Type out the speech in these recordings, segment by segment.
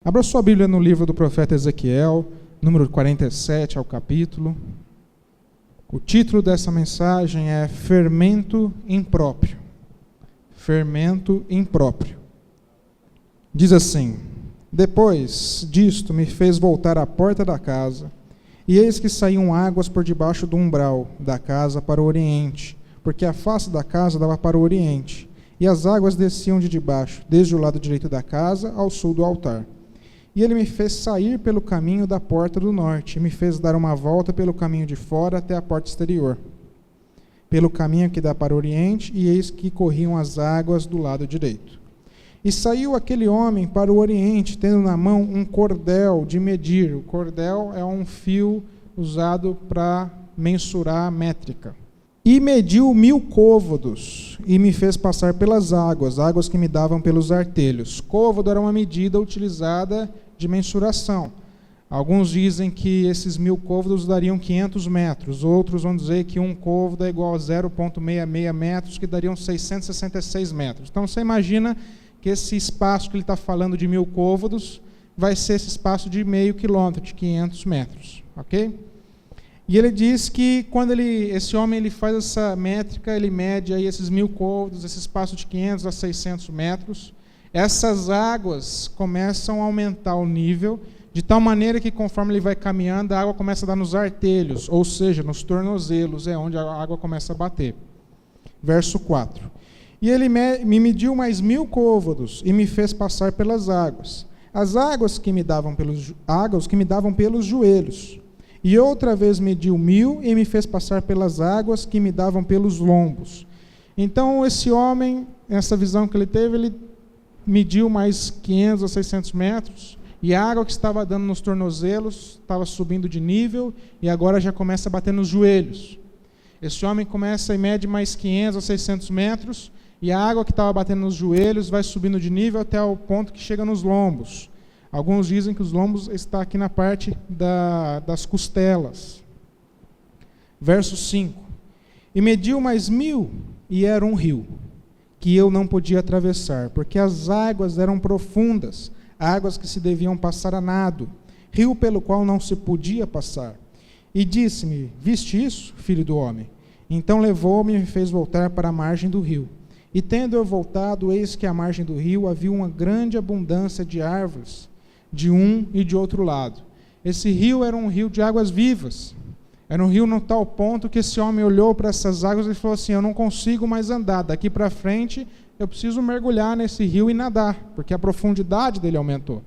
Abra sua Bíblia no livro do profeta Ezequiel, número 47 ao capítulo. O título dessa mensagem é Fermento Impróprio. Fermento Impróprio. Diz assim: Depois disto me fez voltar à porta da casa, e eis que saíam águas por debaixo do umbral da casa para o oriente, porque a face da casa dava para o oriente, e as águas desciam de debaixo, desde o lado direito da casa ao sul do altar. E ele me fez sair pelo caminho da porta do norte, e me fez dar uma volta pelo caminho de fora até a porta exterior, pelo caminho que dá para o oriente, e eis que corriam as águas do lado direito. E saiu aquele homem para o oriente, tendo na mão um cordel de medir. O cordel é um fio usado para mensurar a métrica. E mediu 1000 côvados, e me fez passar pelas águas que me davam pelos artelhos. Côvado era uma medida utilizada de mensuração. Alguns dizem que esses 1000 côvados dariam 500 metros, outros vão dizer que um côvado é igual a 0,66 metros, que dariam 666 metros. Então você imagina que esse espaço que ele está falando de 1000 côvados vai ser esse espaço de meio quilômetro, de 500 metros, ok? E ele diz que quando esse homem faz essa métrica, ele mede aí esses 1000 côvados, esse espaço de 500 a 600 metros, essas águas começam a aumentar o nível, de tal maneira que conforme ele vai caminhando, a água começa a dar nos artelhos, ou seja, nos tornozelos, é onde a água começa a bater. Verso 4. E ele me mediu mais 1000 côvados, e me fez passar pelas águas, as águas que me davam pelos joelhos. E outra vez mediu 1000 e me fez passar pelas águas que me davam pelos lombos. Então esse homem, essa visão que ele teve, ele mediu mais 500 a 600 metros, e a água que estava dando nos tornozelos estava subindo de nível, e agora já começa a bater nos joelhos. Esse homem começa e mede mais 500 a 600 metros, e a água que estava batendo nos joelhos vai subindo de nível até o ponto que chega nos lombos. Alguns dizem que os lombos está aqui na parte das costelas. Verso 5. E mediu mais 1000, e era um rio, que eu não podia atravessar, porque as águas eram profundas, águas que se deviam passar a nado, rio pelo qual não se podia passar. E disse-me: Viste isso, filho do homem? Então levou-me e me fez voltar para a margem do rio. E tendo eu voltado, eis que à margem do rio havia uma grande abundância de árvores, de um e de outro lado. Esse rio era um rio de águas vivas. Era um rio no tal ponto que esse homem olhou para essas águas e falou assim: eu não consigo mais andar, daqui para frente eu preciso mergulhar nesse rio e nadar, porque a profundidade dele aumentou.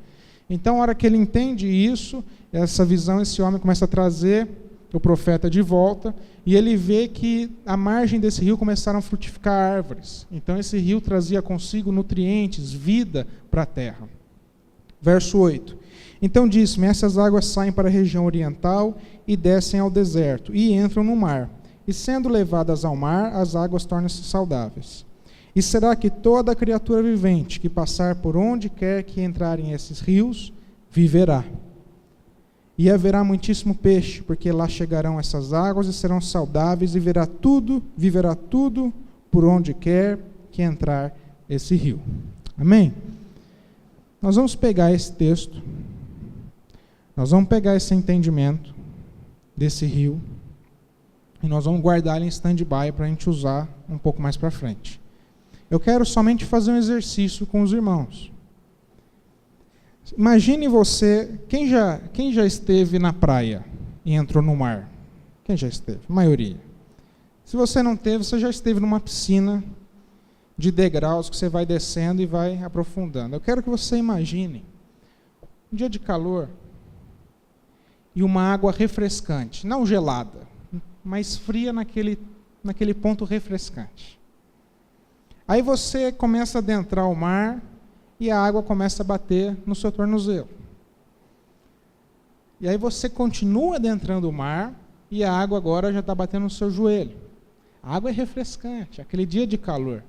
Então, a hora que ele entende isso, essa visão, esse homem começa a trazer o profeta de volta, e ele vê que à margem desse rio começaram a frutificar árvores. Então esse rio trazia consigo nutrientes, vida para a terra. Verso 8. Então disse-me: essas águas saem para a região oriental e descem ao deserto, e entram no mar. E sendo levadas ao mar, as águas tornam-se saudáveis. E será que toda criatura vivente que passar por onde quer que entrarem esses rios, viverá. E haverá muitíssimo peixe, porque lá chegarão essas águas e serão saudáveis, e viverá tudo por onde quer que entrar esse rio. Amém? Nós vamos pegar esse texto, nós vamos pegar esse entendimento desse rio, e nós vamos guardar ele em stand-by para a gente usar um pouco mais para frente. Eu quero somente fazer um exercício com os irmãos. Imagine você, quem já esteve na praia e entrou no mar? Quem já esteve? A maioria. Se você não teve, você já esteve numa piscina de degraus que você vai descendo e vai aprofundando. Eu quero que você imagine um dia de calor e uma água refrescante, não gelada, mas fria naquele ponto refrescante. Aí você começa a adentrar o mar e a água começa a bater no seu tornozelo. E aí você continua adentrando o mar e a água agora já está batendo no seu joelho. A água é refrescante, aquele dia de calor.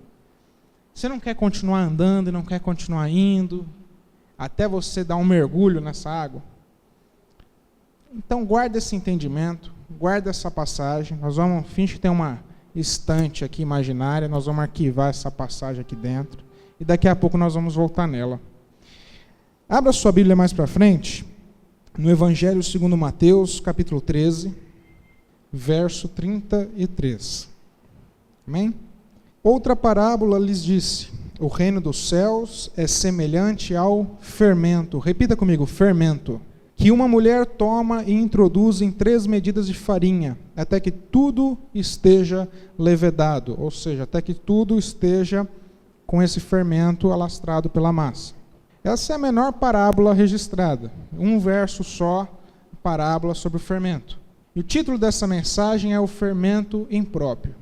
Você não quer continuar andando e não quer continuar indo até você dar um mergulho nessa água? Então guarda esse entendimento, guarda essa passagem. Nós vamos fingir que tem uma estante aqui imaginária, nós vamos arquivar essa passagem aqui dentro. E daqui a pouco nós vamos voltar nela. Abra sua Bíblia mais para frente, no Evangelho segundo Mateus, capítulo 13, verso 33. Amém? Outra parábola lhes disse: o reino dos céus é semelhante ao fermento. Repita comigo: fermento. Que uma mulher toma e introduz em 3 medidas de farinha, até que tudo esteja levedado, ou seja, até que tudo esteja com esse fermento alastrado pela massa. Essa é a menor parábola registrada, um verso só, parábola sobre o fermento. E o título dessa mensagem é o fermento impróprio.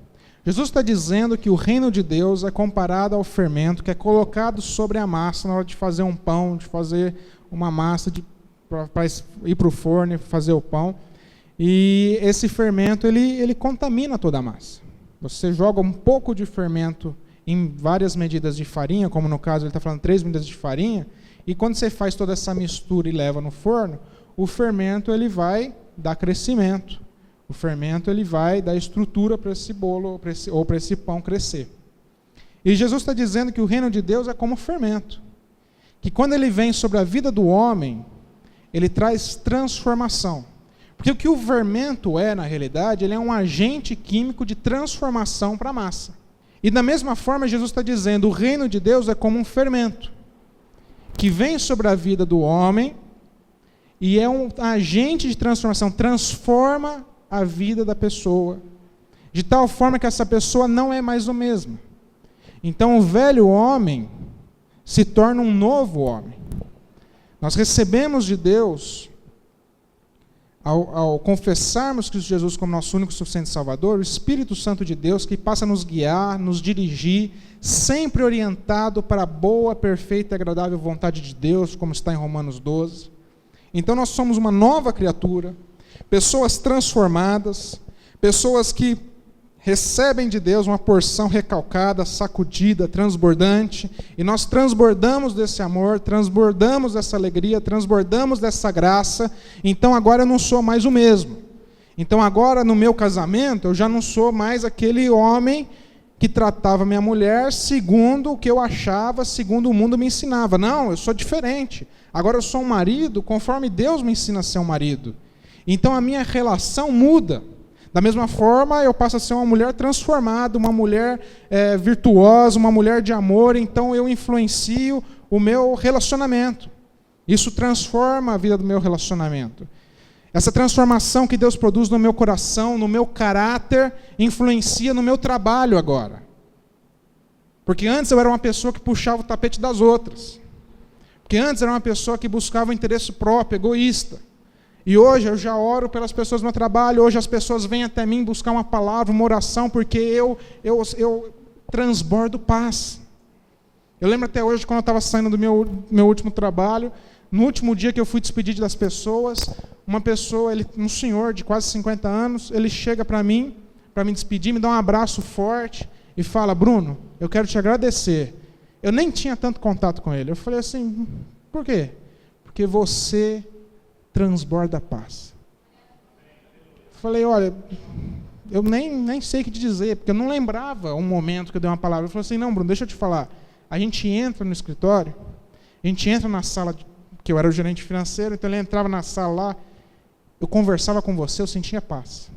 Jesus está dizendo que o reino de Deus é comparado ao fermento que é colocado sobre a massa na hora de fazer um pão, de fazer uma massa para ir para o forno e fazer o pão. E esse fermento, ele contamina toda a massa. Você joga um pouco de fermento em várias medidas de farinha, como no caso ele está falando 3 medidas de farinha, e quando você faz toda essa mistura e leva no forno, o fermento ele vai dar crescimento. O fermento ele vai dar estrutura para esse bolo ou para esse pão crescer. E Jesus está dizendo que o reino de Deus é como fermento, que quando ele vem sobre a vida do homem, ele traz transformação. Porque o que o fermento é, na realidade, ele é um agente químico de transformação para a massa. E da mesma forma, Jesus está dizendo, o reino de Deus é como um fermento, que vem sobre a vida do homem, e é um agente de transformação, transforma a vida da pessoa, de tal forma que essa pessoa não é mais o mesmo. Então o velho homem se torna um novo homem. Nós recebemos de Deus, ao confessarmos Cristo Jesus como nosso único e suficiente Salvador, o Espírito Santo de Deus que passa a nos guiar, nos dirigir, sempre orientado para a boa, perfeita e agradável vontade de Deus, como está em Romanos 12. Então nós somos uma nova criatura, pessoas transformadas, pessoas que recebem de Deus uma porção recalcada, sacudida, transbordante, e nós transbordamos desse amor, transbordamos dessa alegria, transbordamos dessa graça. Então agora eu não sou mais o mesmo. Então agora no meu casamento eu já não sou mais aquele homem que tratava minha mulher segundo o que eu achava, segundo o mundo me ensinava. Não, eu sou diferente. Agora eu sou um marido conforme Deus me ensina a ser um marido. Então a minha relação muda. Da mesma forma, eu passo a ser uma mulher transformada, uma mulher virtuosa, uma mulher de amor, então eu influencio o meu relacionamento. Isso transforma a vida do meu relacionamento. Essa transformação que Deus produz no meu coração, no meu caráter, influencia no meu trabalho agora. Porque antes eu era uma pessoa que puxava o tapete das outras. Porque antes eu era uma pessoa que buscava o interesse próprio, egoísta. E hoje eu já oro pelas pessoas no meu trabalho, hoje as pessoas vêm até mim buscar uma palavra, uma oração, porque eu transbordo paz. Eu lembro até hoje, quando eu estava saindo do meu último trabalho, no último dia que eu fui despedir das pessoas, uma pessoa, um senhor de quase 50 anos, ele chega para me despedir, me dá um abraço forte e fala: Bruno, eu quero te agradecer. Eu nem tinha tanto contato com ele. Eu falei assim: por quê? Porque você transborda a paz. Falei: olha, eu nem sei o que te dizer, porque eu não lembrava um momento que eu dei uma palavra. Eu falei assim: não, Bruno, deixa eu te falar. A gente entra no escritório, a gente entra na sala, que eu era o gerente financeiro, então ele entrava na sala lá, eu conversava com você, eu sentia paz.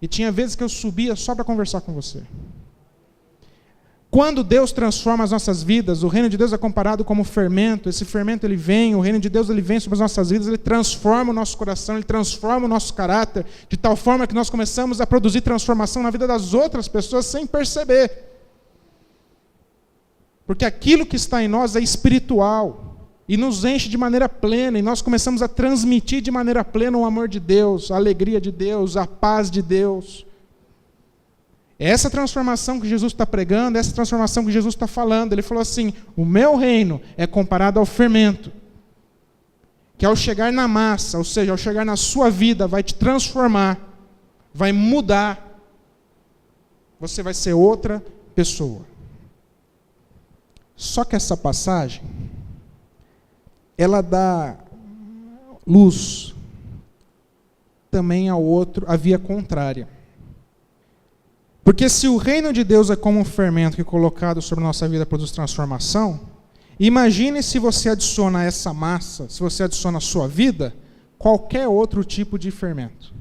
E tinha vezes que eu subia só para conversar com você. Quando Deus transforma as nossas vidas, o reino de Deus é comparado como fermento. Esse fermento ele vem, o reino de Deus ele vem sobre as nossas vidas, ele transforma o nosso coração, ele transforma o nosso caráter, de tal forma que nós começamos a produzir transformação na vida das outras pessoas sem perceber. Porque aquilo que está em nós é espiritual e nos enche de maneira plena, e nós começamos a transmitir de maneira plena o amor de Deus, a alegria de Deus, a paz de Deus. É essa transformação que Jesus está pregando, é essa transformação que Jesus está falando. Ele falou assim: o meu reino é comparado ao fermento, que ao chegar na massa, ou seja, ao chegar na sua vida, vai te transformar, vai mudar, você vai ser outra pessoa. Só que essa passagem, ela dá luz também à via contrária. Porque se o reino de Deus é como um fermento que colocado sobre a nossa vida produz transformação, Imagine se você adiciona a essa massa, se você adiciona à sua vida, qualquer outro tipo de fermento.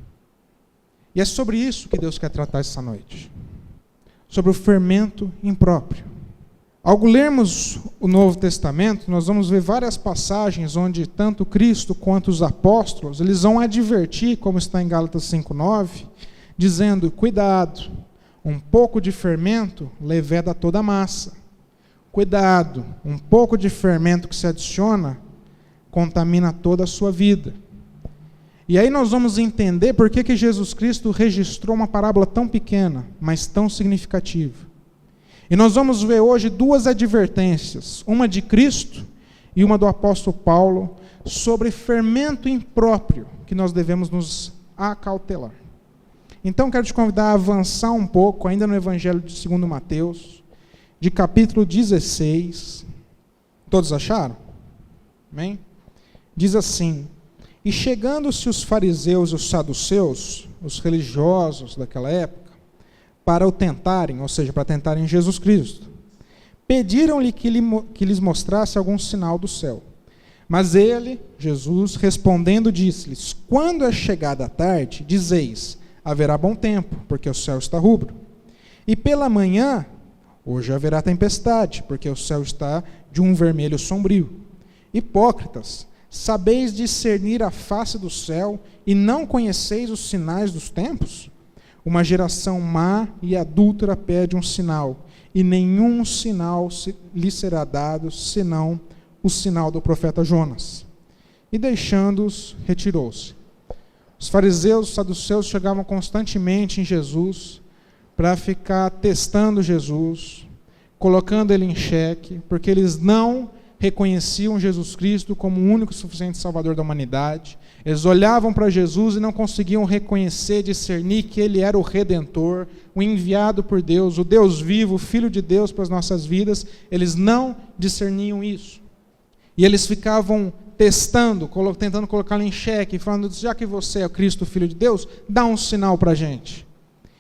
E é sobre isso que Deus quer tratar essa noite. Sobre o fermento impróprio. Ao lermos o Novo Testamento, nós vamos ver várias passagens onde tanto Cristo quanto os apóstolos, eles vão advertir, como está em Gálatas 5:9, dizendo, cuidado, um pouco de fermento leveda toda a massa. Cuidado, um pouco de fermento que se adiciona contamina toda a sua vida. E aí nós vamos entender por que Jesus Cristo registrou uma parábola tão pequena, mas tão significativa. E nós vamos ver hoje duas advertências, uma de Cristo e uma do apóstolo Paulo, sobre fermento impróprio que nós devemos nos acautelar. Então quero te convidar a avançar um pouco, ainda no Evangelho de 2 Mateus, de capítulo 16. Todos acharam? Amém? Diz assim: e chegando-se os fariseus e os saduceus, os religiosos daquela época, para o tentarem, ou seja, para tentarem Jesus Cristo, pediram-lhe que lhes mostrasse algum sinal do céu. Mas ele, Jesus, respondendo, disse-lhes: quando é chegada a tarde, dizeis, haverá bom tempo, porque o céu está rubro. E pela manhã, hoje haverá tempestade, porque o céu está de um vermelho sombrio. Hipócritas, sabeis discernir a face do céu e não conheceis os sinais dos tempos? Uma geração má e adúltera pede um sinal, e nenhum sinal lhe será dado, senão o sinal do profeta Jonas. E deixando-os, retirou-se. Os fariseus e os saduceus chegavam constantemente em Jesus para ficar testando Jesus, colocando ele em xeque, porque eles não reconheciam Jesus Cristo como o único e suficiente Salvador da humanidade. Eles olhavam para Jesus e não conseguiam reconhecer, discernir que Ele era o Redentor, o enviado por Deus, o Deus vivo, o Filho de Deus para as nossas vidas. Eles não discerniam isso. E eles ficavam testando, tentando colocá-lo em xeque, falando, já que você é o Cristo, Filho de Deus, dá um sinal para a gente.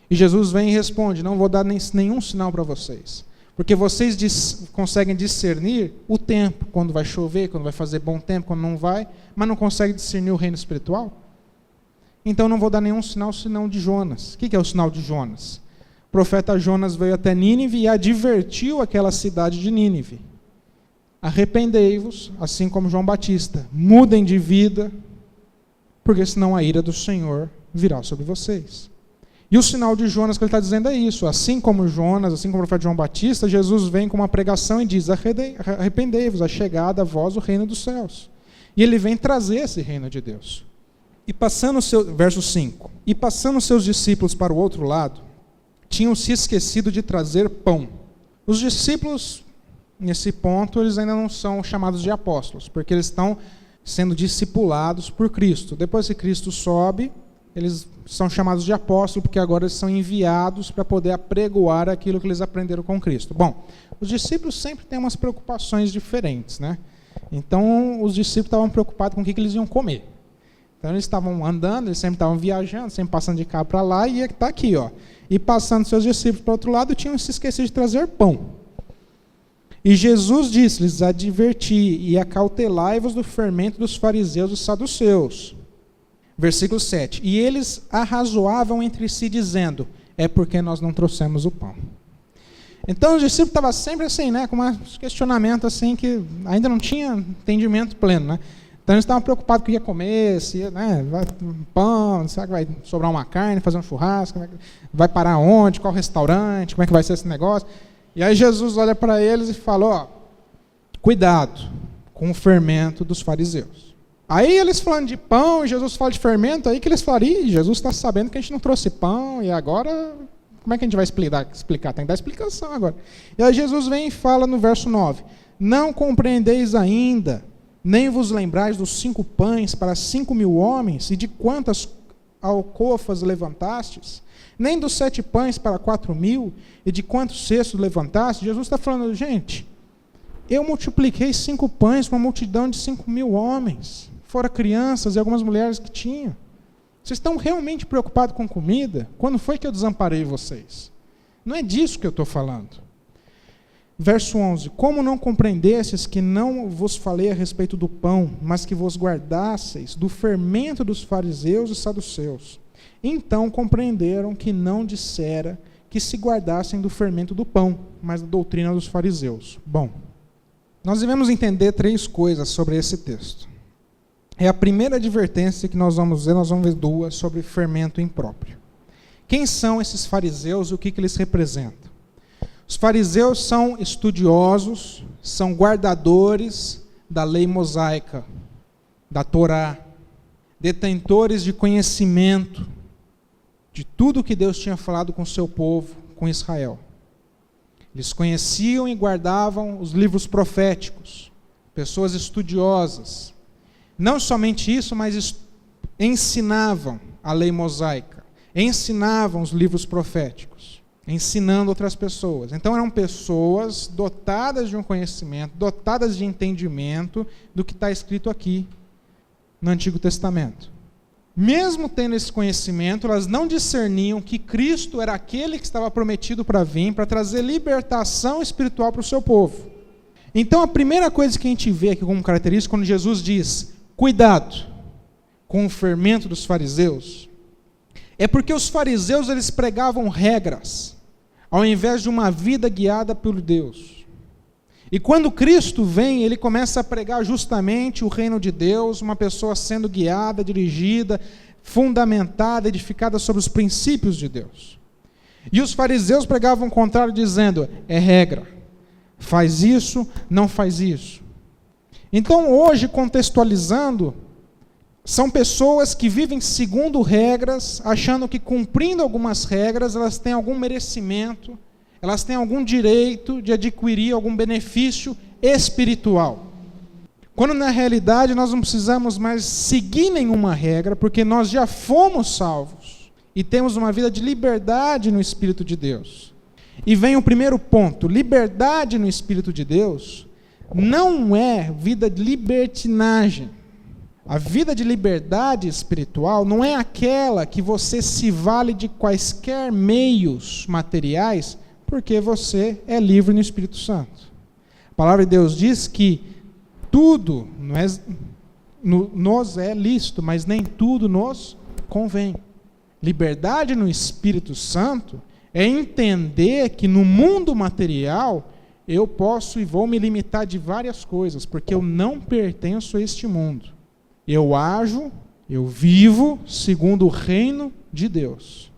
E Jesus vem e responde, não vou dar nenhum sinal para vocês. Porque vocês conseguem discernir o tempo, quando vai chover, quando vai fazer bom tempo, quando não vai, mas não conseguem discernir o reino espiritual? Então não vou dar nenhum sinal senão de Jonas. O que é o sinal de Jonas? O profeta Jonas veio até Nínive e advertiu aquela cidade de Nínive. Arrependei-vos, assim como João Batista. Mudem de vida, porque senão a ira do Senhor virá sobre vocês. E o sinal de Jonas que ele está dizendo é isso. Assim como Jonas, assim como o profeta João Batista, Jesus vem com uma pregação e diz, arrependei-vos, a chegada a vós o reino dos céus. E ele vem trazer esse reino de Deus. E passando verso 5, e passando seus discípulos para o outro lado, tinham se esquecido de trazer pão. Os discípulos, nesse ponto, eles ainda não são chamados de apóstolos, porque eles estão sendo discipulados por Cristo. Depois que Cristo sobe, eles são chamados de apóstolos, porque agora eles são enviados para poder apregoar aquilo que eles aprenderam com Cristo. Bom, os discípulos sempre têm umas preocupações diferentes, né? Então, os discípulos estavam preocupados com o que eles iam comer. Então, eles estavam andando, eles sempre estavam viajando, sempre passando de cá para lá, e está aqui, ó. E passando seus discípulos para o outro lado, tinham se esquecido de trazer pão. E Jesus disse-lhes, adverti e acautelai-vos do fermento dos fariseus e saduceus. Versículo 7. E eles arrazoavam entre si, dizendo, é porque nós não trouxemos o pão. Então, os discípulos estavam sempre assim, né, com um questionamento assim, que ainda não tinha entendimento pleno, né? Então, eles estavam preocupados com o que ia comer, se ia, né, vai pão, será que vai sobrar uma carne, fazer um churrasco, vai parar onde, qual restaurante, como é que vai ser esse negócio. E aí Jesus olha para eles e fala, ó, cuidado com o fermento dos fariseus. Aí eles falando de pão, e Jesus fala de fermento, aí que eles falam, Jesus está sabendo que a gente não trouxe pão, e agora, como é que a gente vai explicar? Tem que dar explicação agora. E aí Jesus vem e fala no verso 9, não compreendeis ainda, nem vos lembrais dos 5 pães para 5.000 homens, e de quantas alcofas levantastes? Nem dos 7 pães para 4.000, e de quantos cestos levantastes? Jesus está falando, gente, eu multipliquei 5 pães para uma multidão de 5.000 homens, fora crianças e algumas mulheres que tinham. Vocês estão realmente preocupados com comida? Quando foi que eu desamparei vocês? Não é disso que eu estou falando. Verso 11: Como não compreendestes que não vos falei a respeito do pão, mas que vos guardasseis do fermento dos fariseus e saduceus? Então compreenderam que não dissera que se guardassem do fermento do pão, mas da doutrina dos fariseus. Bom, nós devemos entender 3 coisas sobre esse texto. É a primeira advertência que nós vamos ver 2 sobre fermento impróprio. Quem são esses fariseus e o que eles representam? Os fariseus são estudiosos, são guardadores da lei mosaica, da Torá, detentores de conhecimento de tudo que Deus tinha falado com o seu povo, com Israel. Eles conheciam e guardavam os livros proféticos, pessoas estudiosas. Não somente isso, mas ensinavam a lei mosaica, ensinavam os livros proféticos, ensinando outras pessoas. Então eram pessoas dotadas de um conhecimento, dotadas de entendimento do que está escrito aqui no Antigo Testamento. Mesmo tendo esse conhecimento, elas não discerniam que Cristo era aquele que estava prometido para vir, para trazer libertação espiritual para o seu povo. Então a primeira coisa que a gente vê aqui como característica, quando Jesus diz, cuidado com o fermento dos fariseus, é porque os fariseus eles pregavam regras, ao invés de uma vida guiada por Deus. E quando Cristo vem, ele começa a pregar justamente o reino de Deus, uma pessoa sendo guiada, dirigida, fundamentada, edificada sobre os princípios de Deus. E os fariseus pregavam o contrário, dizendo, é regra, faz isso, não faz isso. Então hoje, contextualizando, são pessoas que vivem segundo regras, achando que cumprindo algumas regras, elas têm algum merecimento, elas têm algum direito de adquirir algum benefício espiritual. Quando na realidade nós não precisamos mais seguir nenhuma regra, porque nós já fomos salvos e temos uma vida de liberdade no Espírito de Deus. E vem o primeiro ponto, liberdade no Espírito de Deus não é vida de libertinagem. A vida de liberdade espiritual não é aquela que você se vale de quaisquer meios materiais, porque você é livre no Espírito Santo. A palavra de Deus diz que tudo nos é lícito, mas nem tudo nos convém. Liberdade no Espírito Santo é entender que no mundo material eu posso e vou me limitar de várias coisas, porque eu não pertenço a este mundo. Eu ajo, eu vivo segundo o reino de Deus.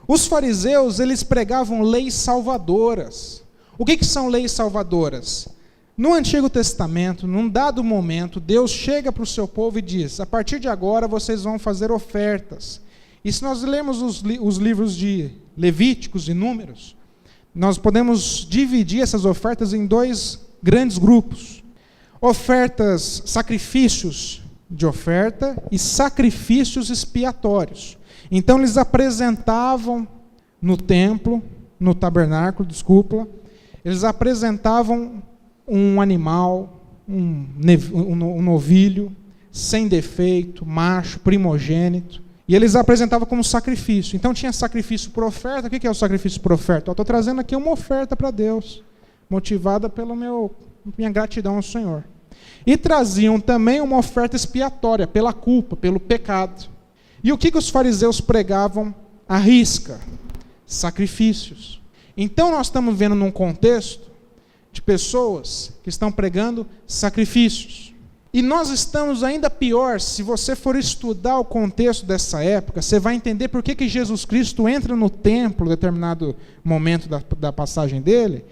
Os fariseus, eles pregavam leis salvadoras. O que são leis salvadoras? No Antigo Testamento, num dado momento, Deus chega para o seu povo e diz, a partir de agora vocês vão fazer ofertas. E se nós lermos os livros de Levíticos e Números, nós podemos dividir essas ofertas em 2 grandes grupos. Ofertas, sacrifícios de oferta e sacrifícios expiatórios. Então eles apresentavam no templo, no tabernáculo, eles apresentavam um animal, um novilho, sem defeito, macho, primogênito, e eles apresentavam como sacrifício. Então tinha sacrifício por oferta. O que é o sacrifício por oferta? Eu estou trazendo aqui uma oferta para Deus, motivada pela minha gratidão ao Senhor. E traziam também uma oferta expiatória, pela culpa, pelo pecado. E o que os fariseus pregavam à risca? Sacrifícios. Então nós estamos vendo num contexto de pessoas que estão pregando sacrifícios. E nós estamos ainda pior, se você for estudar o contexto dessa época, você vai entender por que Jesus Cristo entra no templo em determinado momento da passagem dele,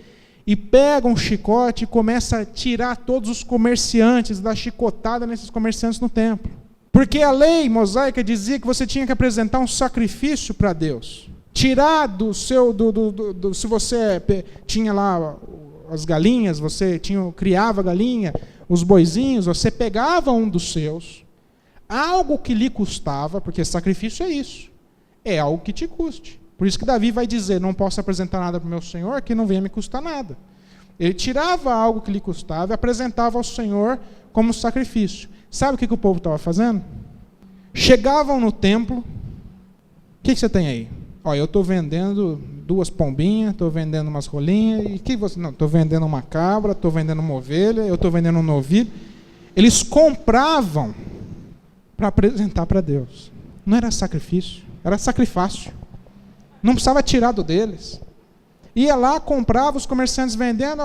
e pega um chicote e começa a tirar todos os comerciantes, dar chicotada nesses comerciantes no templo. Porque a lei mosaica dizia que você tinha que apresentar um sacrifício para Deus. Tirar se você tinha lá as galinhas, você criava galinha, os boizinhos, você pegava um dos seus, algo que lhe custava, porque sacrifício é isso, é algo que te custe. Por isso que Davi vai dizer, não posso apresentar nada para o meu Senhor que não venha me custar nada. Ele tirava algo que lhe custava e apresentava ao Senhor como sacrifício. Sabe o que o povo estava fazendo? Chegavam no templo, o que você tem aí? Ó, eu estou vendendo 2 pombinhas, estou vendendo umas rolinhas, e que você... Não, estou vendendo uma cabra, estou vendendo uma ovelha, eu estou vendendo um novilho. Eles compravam para apresentar para Deus. Não era sacrifício, era sacrifício. Não precisava tirar do deles. Ia lá, comprava, os comerciantes vendendo.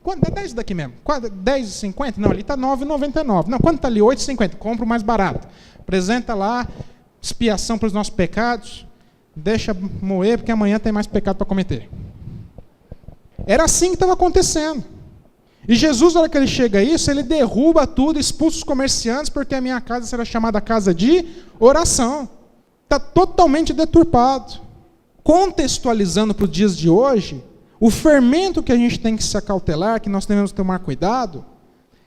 Quanto é 10 daqui mesmo? 10,50? Não, ali está 9,99. Não, quanto está ali? 8,50. Compra o mais barato. Apresenta lá, expiação para os nossos pecados. Deixa moer, porque amanhã tem mais pecado para cometer. Era assim que estava acontecendo. E Jesus, na hora que ele chega a isso, ele derruba tudo, expulsa os comerciantes, porque a minha casa será chamada casa de oração. Está totalmente deturpado. Contextualizando para os dias de hoje, o fermento que a gente tem que se acautelar, que nós devemos tomar cuidado,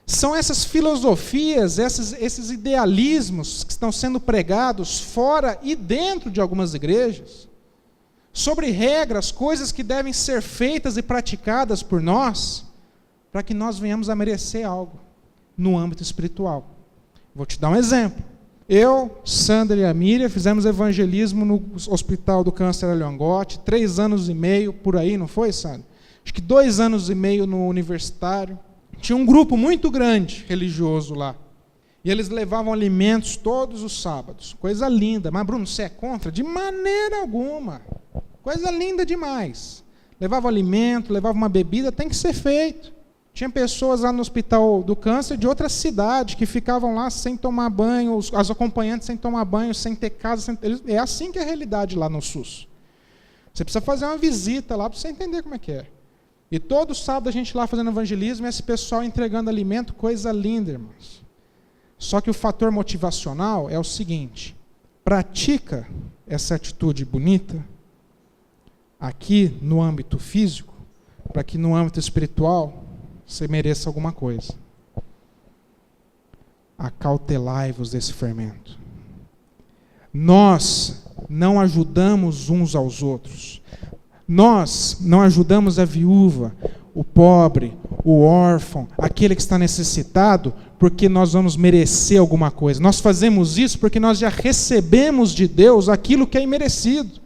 são essas filosofias, esses idealismos que estão sendo pregados fora e dentro de algumas igrejas, sobre regras, coisas que devem ser feitas e praticadas por nós, para que nós venhamos a merecer algo no âmbito espiritual. Vou te dar um exemplo. Eu, Sandra e a Miriam fizemos evangelismo no Hospital do Câncer Aliongote, 3 anos e meio por aí, não foi, Sandra? Acho que 2 anos e meio no universitário. Tinha um grupo muito grande religioso lá. E eles levavam alimentos todos os sábados. Coisa linda. Mas, Bruno, você é contra? De maneira alguma. Coisa linda demais. Levava alimento, levava uma bebida, tem que ser feito. Tinha pessoas lá no Hospital do Câncer de outra cidade que ficavam lá sem tomar banho, as acompanhantes sem tomar banho, sem ter casa. É assim que é a realidade lá no SUS. Você precisa fazer uma visita lá para você entender como é que é. E todo sábado a gente lá fazendo evangelismo e esse pessoal entregando alimento, coisa linda, irmãos. Só que o fator motivacional é o seguinte: pratica essa atitude bonita aqui no âmbito físico, para que no âmbito espiritual você mereça alguma coisa. Acautelai-vos desse fermento. Nós não ajudamos uns aos outros. Nós não ajudamos a viúva, o pobre, o órfão, aquele que está necessitado, porque nós vamos merecer alguma coisa. Nós fazemos isso porque nós já recebemos de Deus aquilo que é imerecido.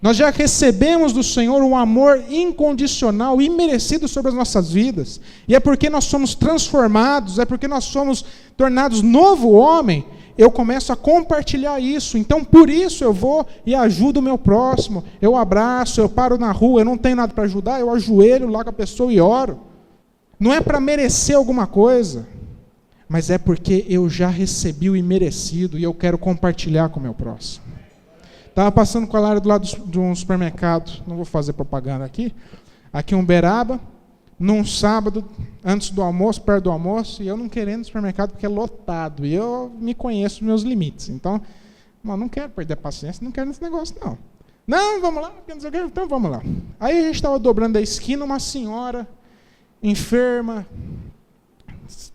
Nós já recebemos do Senhor um amor incondicional, imerecido sobre as nossas vidas. E é porque nós somos transformados, é porque nós somos tornados novo homem, eu começo a compartilhar isso. Então, por isso eu vou e ajudo o meu próximo. Eu abraço, eu paro na rua, eu não tenho nada para ajudar, eu ajoelho lá com a pessoa e oro. Não é para merecer alguma coisa, mas é porque eu já recebi o imerecido e eu quero compartilhar com o meu próximo. Estava passando com a Lara do lado de um supermercado, não vou fazer propaganda aqui em Uberaba, num sábado, antes do almoço, perto do almoço, e eu não querendo ir no supermercado porque é lotado, e eu me conheço os meus limites. Então, não quero perder a paciência, não quero nesse negócio, não. Não, vamos lá, então vamos lá. Aí a gente estava dobrando a esquina, uma senhora enferma,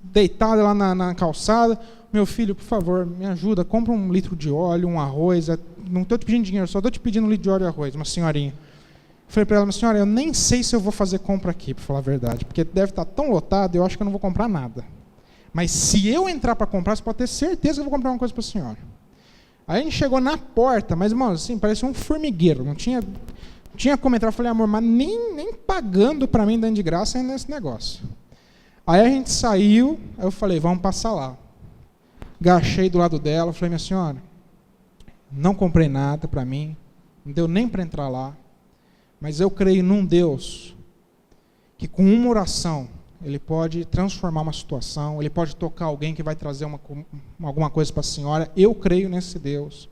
deitada lá na calçada. Meu filho, por favor, me ajuda, compra 1 litro de óleo, um arroz. Não estou te pedindo dinheiro, só estou te pedindo 1 litro de óleo e arroz, uma senhorinha. Falei para ela, senhora, eu nem sei se eu vou fazer compra aqui, para falar a verdade, porque deve estar tão lotado, eu acho que eu não vou comprar nada. Mas se eu entrar para comprar, você pode ter certeza que eu vou comprar uma coisa para a senhora. Aí a gente chegou na porta, mas, irmão, assim, parecia um formigueiro, não tinha como entrar. Eu falei, amor, mas nem pagando para mim dando de graça ainda nesse negócio. Aí a gente saiu, aí eu falei, vamos passar lá. Agachei do lado dela, falei, minha senhora, não comprei nada para mim, não deu nem para entrar lá, mas eu creio num Deus que com uma oração Ele pode transformar uma situação, Ele pode tocar alguém que vai trazer alguma coisa para a senhora. Eu creio nesse Deus,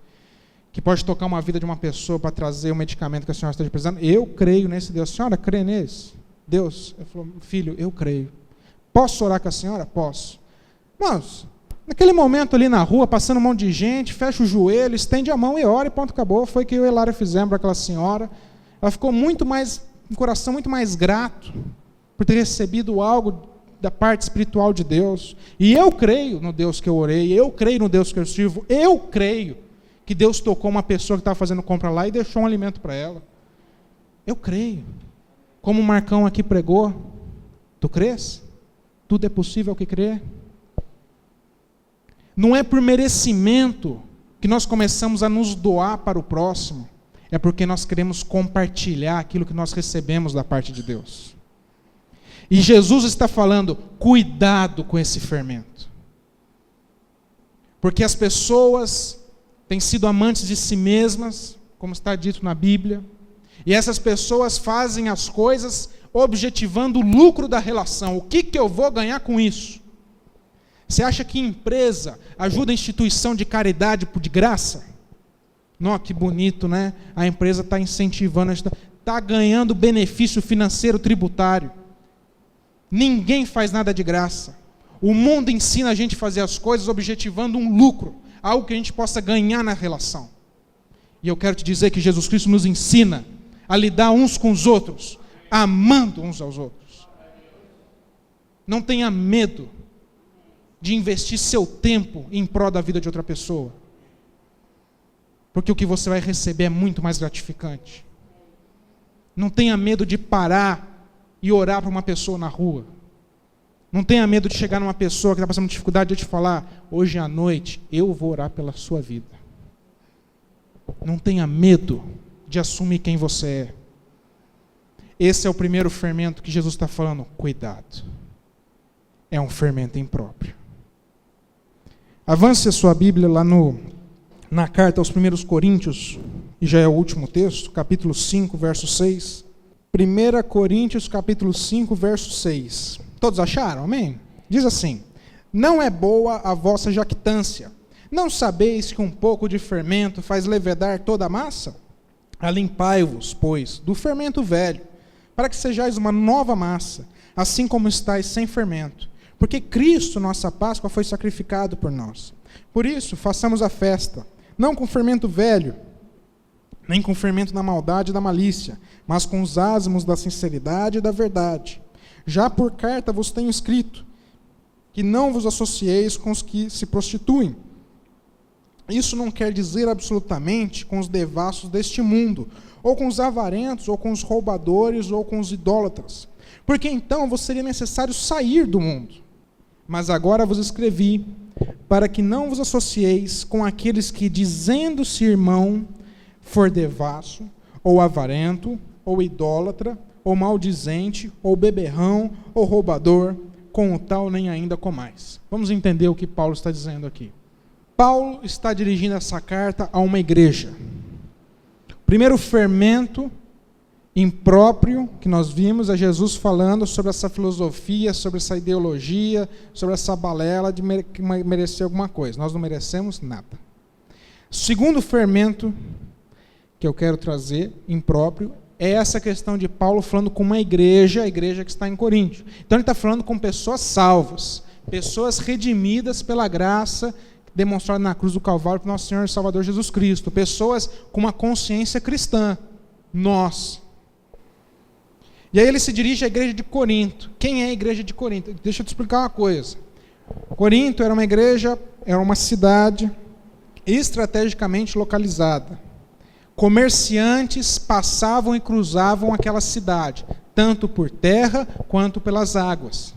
que pode tocar uma vida de uma pessoa para trazer o medicamento que a senhora esteja precisando. Eu creio nesse Deus. A senhora crê nesse Deus? Ele falou, filho, eu creio. Posso orar com a senhora? Posso. Mas, naquele momento ali na rua, passando um monte de gente, fecha o joelho, estende a mão e ora e ponto, acabou. Foi o que eu e a Lara fizemos para aquela senhora. Ela ficou muito mais, um coração muito mais grato por ter recebido algo da parte espiritual de Deus. E eu creio no Deus que eu orei, eu creio no Deus que eu sirvo, eu creio que Deus tocou uma pessoa que estava fazendo compra lá e deixou um alimento para ela. Eu creio. Como o Marcão aqui pregou, tu crês? Tudo é possível ao que crê. Não é por merecimento que nós começamos a nos doar para o próximo. é porque nós queremos compartilhar aquilo que nós recebemos da parte de Deus. E Jesus está falando, cuidado com esse fermento. Porque as pessoas têm sido amantes de si mesmas, como está dito na Bíblia, e essas pessoas fazem as coisas objetivando o lucro da relação. O que eu vou ganhar com isso? Você acha que empresa ajuda a instituição de caridade de graça? Não, que bonito, né? A empresa está incentivando, está ganhando benefício financeiro tributário. Ninguém faz nada de graça. O mundo ensina a gente a fazer as coisas objetivando um lucro, algo que a gente possa ganhar na relação. E eu quero te dizer que Jesus Cristo nos ensina a lidar uns com os outros, amando uns aos outros. Não tenha medo de investir seu tempo em prol da vida de outra pessoa. Porque o que você vai receber é muito mais gratificante. Não tenha medo de parar e orar para uma pessoa na rua. Não tenha medo de chegar numa pessoa que está passando dificuldade e te falar, hoje à noite eu vou orar pela sua vida. Não tenha medo de assumir quem você é. Esse é o primeiro fermento que Jesus está falando, cuidado. É um fermento impróprio. Avance a sua Bíblia lá na carta aos 1 Coríntios, e já é o último texto, capítulo 5, verso 6. 1 Coríntios, capítulo 5, verso 6. Todos acharam? Amém? Diz assim, não é boa a vossa jactância. Não sabeis que um pouco de fermento faz levedar toda a massa? Alimpai-vos, pois, do fermento velho, para que sejais uma nova massa, assim como estáis sem fermento. Porque Cristo, nossa Páscoa, foi sacrificado por nós. Por isso, façamos a festa, não com fermento velho, nem com fermento da maldade e da malícia, mas com os ázimos da sinceridade e da verdade. Já por carta vos tenho escrito, que não vos associeis com os que se prostituem. Isso não quer dizer absolutamente com os devassos deste mundo, ou com os avarentos, ou com os roubadores, ou com os idólatras. Porque então vos seria necessário sair do mundo. Mas agora vos escrevi, para que não vos associeis com aqueles que, dizendo-se irmão, for devasso, ou avarento, ou idólatra, ou maldizente, ou beberrão, ou roubador, com o tal nem ainda comais. Vamos entender o que Paulo está dizendo aqui. Paulo está dirigindo essa carta a uma igreja. O primeiro fermento impróprio que nós vimos é Jesus falando sobre essa filosofia, sobre essa ideologia, sobre essa balela de merecer alguma coisa. Nós não merecemos nada. O segundo fermento que eu quero trazer, impróprio, é essa questão de Paulo falando com uma igreja, a igreja que está em Corinto. Então ele está falando com pessoas salvas, pessoas redimidas pela graça demonstrada na cruz do Calvário por nosso Senhor e Salvador Jesus Cristo, pessoas com uma consciência cristã, nós. E aí ele se dirige à igreja de Corinto. Quem é a igreja de Corinto? Deixa eu te explicar uma coisa. Corinto era uma igreja, era uma cidade estrategicamente localizada. Comerciantes passavam e cruzavam aquela cidade, tanto por terra quanto pelas águas.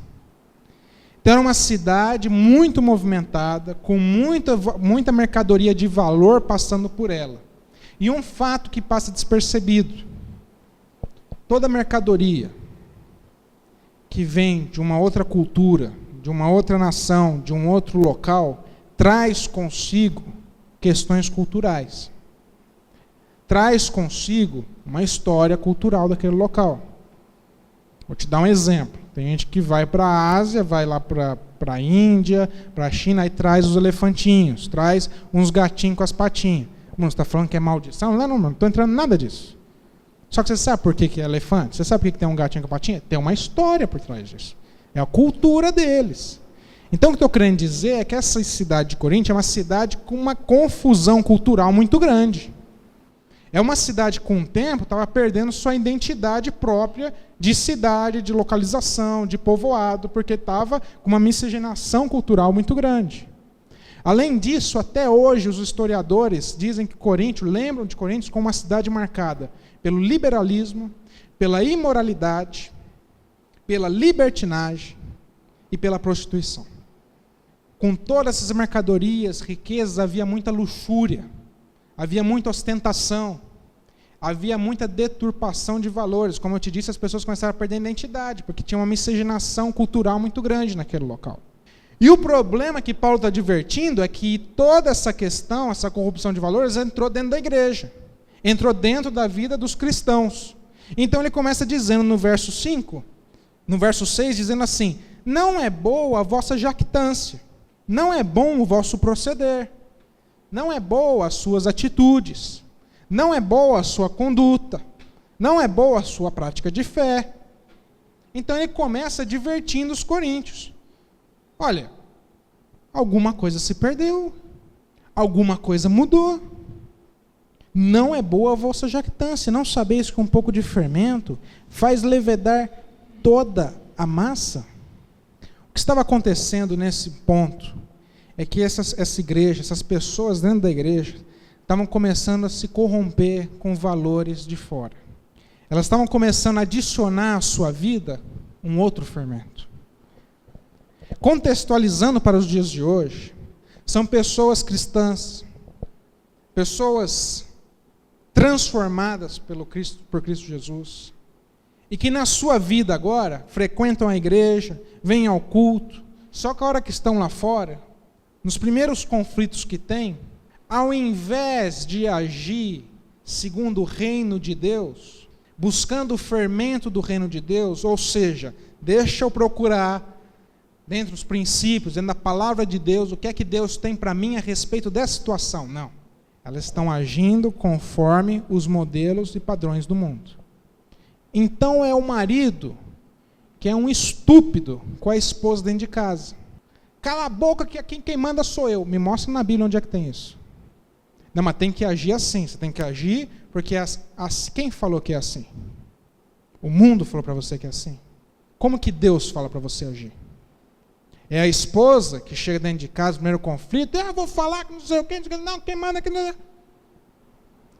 Então era uma cidade muito movimentada, com muita mercadoria de valor passando por ela. E um fato que passa despercebido: toda mercadoria que vem de uma outra cultura, de uma outra nação, de um outro local, traz consigo questões culturais. Traz consigo uma história cultural daquele local. Vou te dar um exemplo. Tem gente que vai para a Ásia, vai lá para a Índia, para a China, e traz os elefantinhos, traz uns gatinhos com as patinhas. Mano, você está falando que é maldição? Não estou entrando em nada disso. Só que você sabe por que é elefante? Você sabe por que tem um gatinho com a patinha? Tem uma história por trás disso. É a cultura deles. Então o que eu estou querendo dizer é que essa cidade de Corinto é uma cidade com uma confusão cultural muito grande. É uma cidade que com o tempo estava perdendo sua identidade própria de cidade, de localização, de povoado, porque estava com uma miscigenação cultural muito grande. Além disso, até hoje os historiadores dizem que Corinto, lembram de Corinto como uma cidade marcada pelo liberalismo, pela imoralidade, pela libertinagem e pela prostituição. Com todas essas mercadorias, riquezas, havia muita luxúria, havia muita ostentação, Havia muita deturpação de valores. Como eu te disse, as pessoas começaram a perder a identidade, porque tinha uma miscigenação cultural muito grande naquele local. E o problema que Paulo está advertindo é que toda essa questão, essa corrupção de valores, entrou dentro da igreja. Entrou dentro da vida dos cristãos. Então ele começa dizendo no verso 5, no verso 6, dizendo assim: não é boa a vossa jactância, não é bom o vosso proceder, não é boa as suas atitudes, não é boa a sua conduta, não é boa a sua prática de fé. Então ele começa advertindo os coríntios. Olha, alguma coisa se perdeu, alguma coisa mudou. Não é boa a vossa jactância, não sabeis que um pouco de fermento faz levedar toda a massa? O que estava acontecendo nesse ponto é que essa igreja, essas pessoas dentro da igreja, estavam começando a se corromper com valores de fora. Elas estavam começando a adicionar à sua vida um outro fermento. Contextualizando para os dias de hoje, são pessoas cristãs, pessoas transformadas por Cristo Jesus, e que na sua vida agora frequentam a igreja, vêm ao culto, só que a hora que estão lá fora, nos primeiros conflitos que têm, ao invés de agir segundo o reino de Deus, buscando o fermento do reino de Deus, ou seja, deixa eu procurar dentro dos princípios, dentro da palavra de Deus, o que é que Deus tem para mim a respeito dessa situação. Não. Elas estão agindo conforme os modelos e padrões do mundo. Então é o marido que é um estúpido com a esposa dentro de casa. Cala a boca que quem manda sou eu. Me mostra na Bíblia onde é que tem isso. Não, mas tem que agir assim. Você tem que agir porque quem falou que é assim? O mundo falou para você que é assim. Como que Deus fala para você agir? É a esposa que chega dentro de casa, primeiro conflito, vou falar que não sei o quê, não, quem manda que não.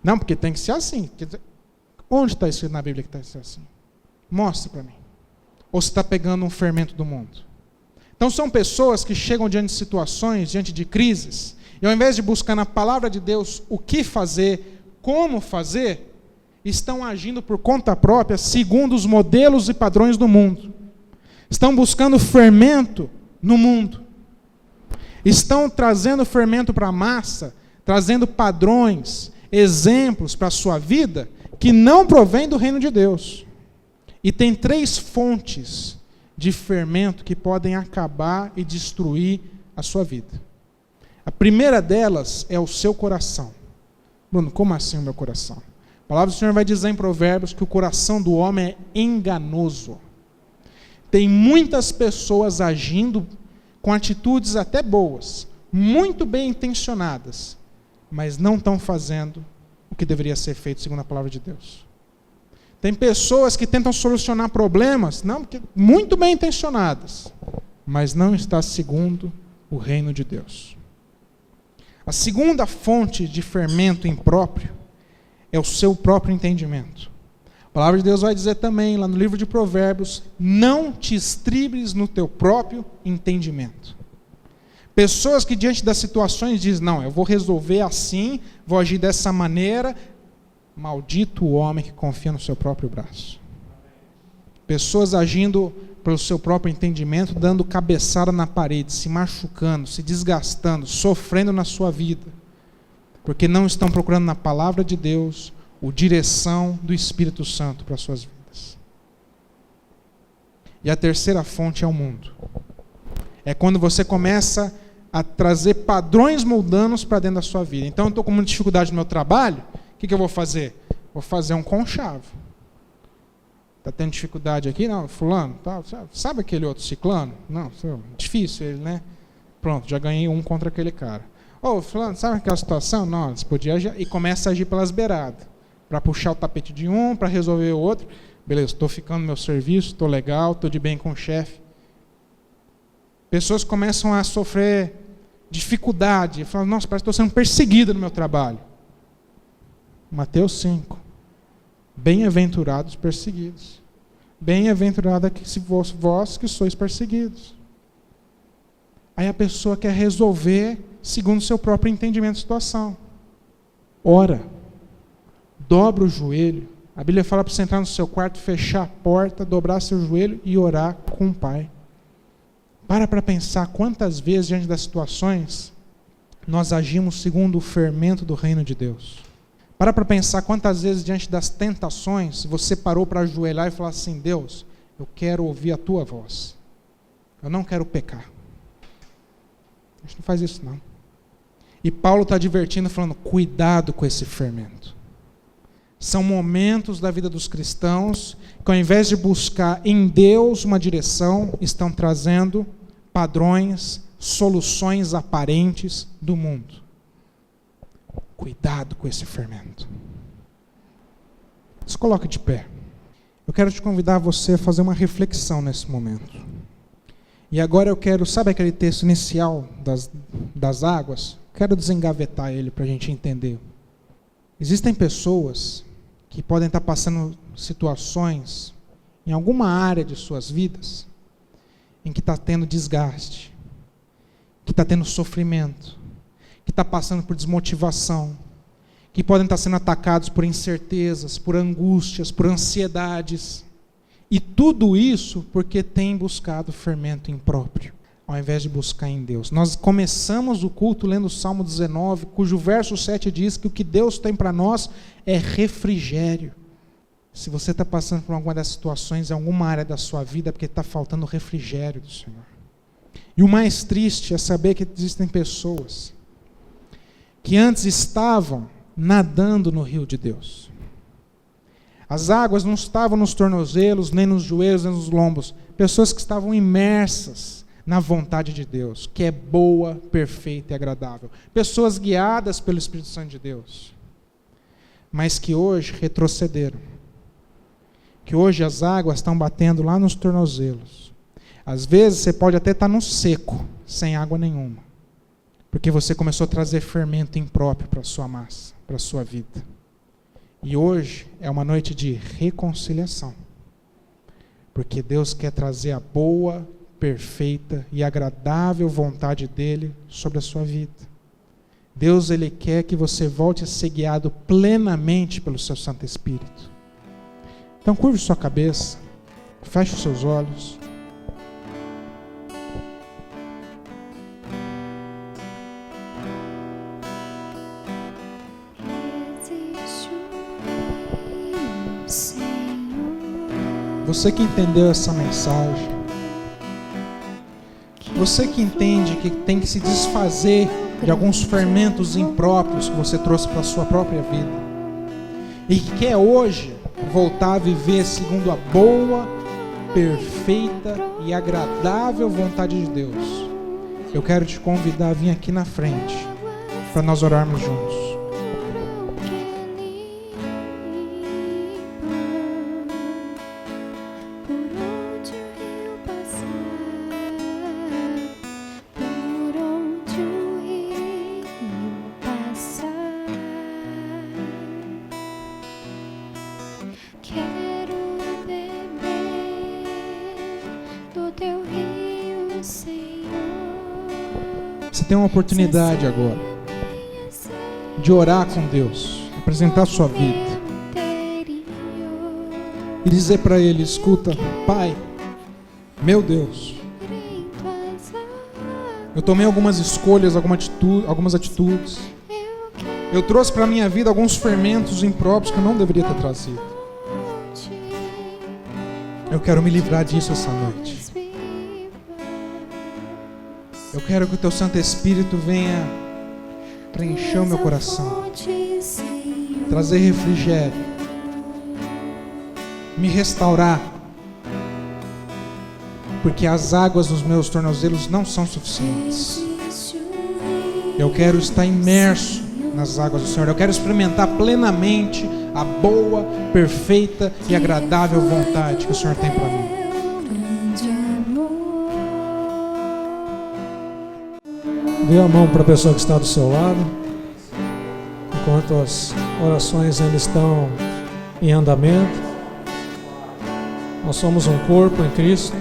Não, porque tem que ser assim. Onde está escrito na Bíblia que tem que ser assim? Mostre para mim. Ou você está pegando um fermento do mundo? Então são pessoas que chegam diante de situações, diante de crises, e ao invés de buscar na palavra de Deus o que fazer, como fazer, estão agindo por conta própria, segundo os modelos e padrões do mundo. Estão buscando fermento no mundo. Estão trazendo fermento para a massa, trazendo padrões, exemplos para a sua vida, que não provém do reino de Deus. E tem 3 fontes de fermento que podem acabar e destruir a sua vida. A primeira delas é o seu coração. Bruno, como assim o meu coração? A palavra do Senhor vai dizer em Provérbios que o coração do homem é enganoso. Tem muitas pessoas agindo com atitudes até boas, muito bem intencionadas, mas não estão fazendo o que deveria ser feito segundo a palavra de Deus. Tem pessoas que tentam solucionar problemas, muito bem intencionadas, mas não está segundo o reino de Deus. A segunda fonte de fermento impróprio é o seu próprio entendimento. A palavra de Deus vai dizer também, lá no livro de Provérbios, não te estribes no teu próprio entendimento. Pessoas que diante das situações dizem, não, eu vou resolver assim, vou agir dessa maneira. Maldito o homem que confia no seu próprio braço. Pessoas agindo pelo seu próprio entendimento, dando cabeçada na parede, se machucando, se desgastando, sofrendo na sua vida, porque não estão procurando na palavra de Deus a direção do Espírito Santo para as suas vidas. E a terceira fonte é o mundo. É quando você começa a trazer padrões mundanos para dentro da sua vida. Então eu estou com muita dificuldade no meu trabalho, o que eu vou fazer? Vou fazer um conchavo. Está tendo dificuldade aqui? Não, fulano, tá, sabe aquele outro ciclano? Não, difícil ele, né? Pronto, já ganhei um contra aquele cara. Fulano, sabe aquela situação? Não, você podia agir, e começa a agir pelas beiradas, para puxar o tapete de um, para resolver o outro. Beleza, estou ficando no meu serviço, estou legal, estou de bem com o chefe. Pessoas começam a sofrer dificuldade, falam, nossa, parece que estou sendo perseguido no meu trabalho. Mateus 5. Bem-aventurados perseguidos. Bem-aventurada que se vós que sois perseguidos. Aí a pessoa quer resolver segundo o seu próprio entendimento da situação. Ora, dobra o joelho. A Bíblia fala para você entrar no seu quarto, fechar a porta, dobrar seu joelho e orar com o Pai. Para pensar quantas vezes, diante das situações, nós agimos segundo o fermento do reino de Deus. Para pensar quantas vezes, diante das tentações, você parou para ajoelhar e falar assim: Deus, eu quero ouvir a tua voz. Eu não quero pecar. A gente não faz isso, não. E Paulo está advertindo, falando: cuidado com esse fermento. São momentos da vida dos cristãos que, ao invés de buscar em Deus uma direção, estão trazendo padrões, soluções aparentes do mundo. Cuidado com esse fermento. Se coloque de pé. Eu quero te convidar você a fazer uma reflexão nesse momento. E agora eu quero, sabe aquele texto inicial das águas? Quero desengavetar ele para a gente entender. Existem pessoas que podem estar passando situações em alguma área de suas vidas em que está tendo desgaste, que está tendo sofrimento, que está passando por desmotivação, que podem estar sendo atacados por incertezas, por angústias, por ansiedades. E tudo isso porque tem buscado fermento impróprio, ao invés de buscar em Deus. Nós começamos o culto lendo o Salmo 19, cujo verso 7 diz que o que Deus tem para nós é refrigério. Se você está passando por alguma das situações em alguma área da sua vida, é porque está faltando refrigério do Senhor. E o mais triste é saber que existem pessoas que antes estavam nadando no rio de Deus. As águas não estavam nos tornozelos, nem nos joelhos, nem nos lombos. Pessoas que estavam imersas na vontade de Deus, que é boa, perfeita e agradável. Pessoas guiadas pelo Espírito Santo de Deus, mas que hoje retrocederam. Que hoje as águas estão batendo lá nos tornozelos. Às vezes você pode até estar no seco, sem água nenhuma, porque você começou a trazer fermento impróprio para a sua massa, para a sua vida. E hoje é uma noite de reconciliação, porque Deus quer trazer a boa, perfeita e agradável vontade dele sobre a sua vida. Deus, ele quer que você volte a ser guiado plenamente pelo seu Santo Espírito. Então curve sua cabeça, feche os seus olhos. Você que entendeu essa mensagem, você que entende que tem que se desfazer de alguns fermentos impróprios que você trouxe para a sua própria vida, e que quer hoje voltar a viver segundo a boa, perfeita e agradável vontade de Deus, eu quero te convidar a vir aqui na frente para nós orarmos juntos. Você tem uma oportunidade agora de orar com Deus, apresentar a sua vida e dizer para Ele: escuta, Pai, meu Deus, eu tomei algumas escolhas, algumas atitudes, eu trouxe para a minha vida alguns fermentos impróprios que eu não deveria ter trazido. Eu quero me livrar disso essa noite. Eu quero que o Teu Santo Espírito venha preencher o meu coração, trazer refrigério, me restaurar, porque as águas dos meus tornozelos não são suficientes. Eu quero estar imerso nas águas do Senhor. Eu quero experimentar plenamente a boa, perfeita e agradável vontade que o Senhor tem para mim. Dê a mão para a pessoa que está do seu lado, enquanto as orações ainda estão em andamento. Nós somos um corpo em Cristo.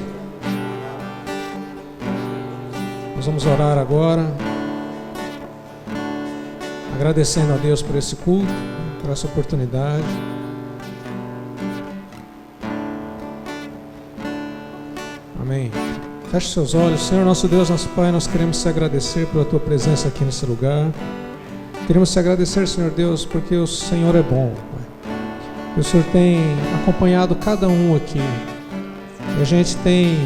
Nós vamos orar agora, agradecendo a Deus por esse culto, por essa oportunidade. Amém. Feche seus olhos. Senhor, nosso Deus, nosso Pai, nós queremos te agradecer pela tua presença aqui nesse lugar. Queremos te agradecer, Senhor Deus, porque o Senhor é bom, Pai. E o Senhor tem acompanhado cada um aqui. E a gente tem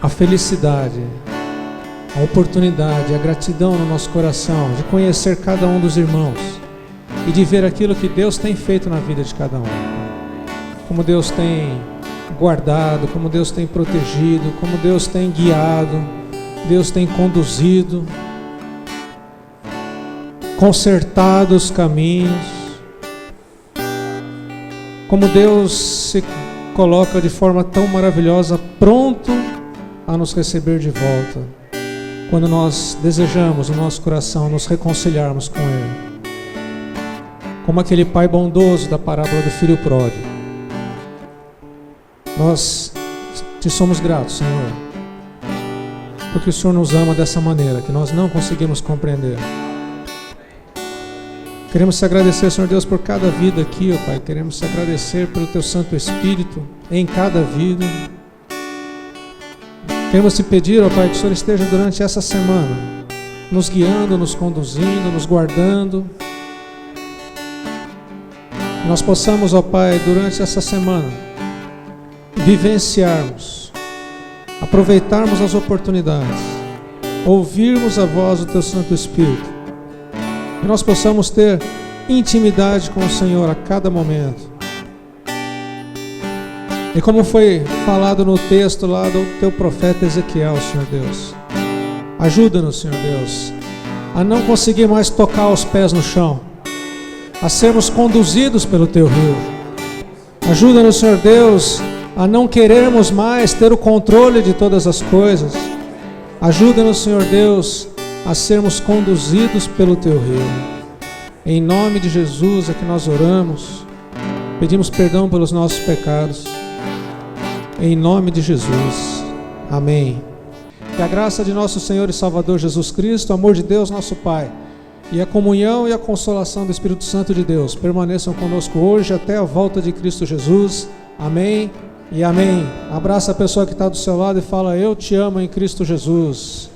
a felicidade, a oportunidade, a gratidão no nosso coração de conhecer cada um dos irmãos e de ver aquilo que Deus tem feito na vida de cada um. Como Deus tem guardado, como Deus tem protegido, como Deus tem guiado, Deus tem conduzido, consertado os caminhos, como Deus se coloca de forma tão maravilhosa, pronto a nos receber de volta, quando nós desejamos no nosso coração nos reconciliarmos com Ele, como aquele pai bondoso da parábola do filho pródigo. Nós te somos gratos, Senhor, porque o Senhor nos ama dessa maneira que nós não conseguimos compreender. Queremos te agradecer, Senhor Deus, por cada vida aqui, ó Pai. Queremos te agradecer pelo Teu Santo Espírito em cada vida. Queremos te pedir, ó Pai, que o Senhor esteja durante essa semana nos guiando, nos conduzindo, nos guardando. Que nós possamos, ó Pai, durante essa semana vivenciarmos, aproveitarmos as oportunidades, ouvirmos a voz do Teu Santo Espírito, que nós possamos ter intimidade com o Senhor a cada momento. E como foi falado no texto lá do Teu profeta Ezequiel, Senhor Deus, ajuda-nos, Senhor Deus, a não conseguir mais tocar os pés no chão, a sermos conduzidos pelo Teu rio. Ajuda-nos, Senhor Deus, a não querermos mais ter o controle de todas as coisas. Ajuda-nos, Senhor Deus, a sermos conduzidos pelo Teu rio. Em nome de Jesus é que nós oramos, pedimos perdão pelos nossos pecados. Em nome de Jesus. Amém. Que a graça de nosso Senhor e Salvador Jesus Cristo, o amor de Deus, nosso Pai, e a comunhão e a consolação do Espírito Santo de Deus permaneçam conosco hoje até a volta de Cristo Jesus. Amém e amém. Abraça a pessoa que está do seu lado e fala: eu te amo em Cristo Jesus.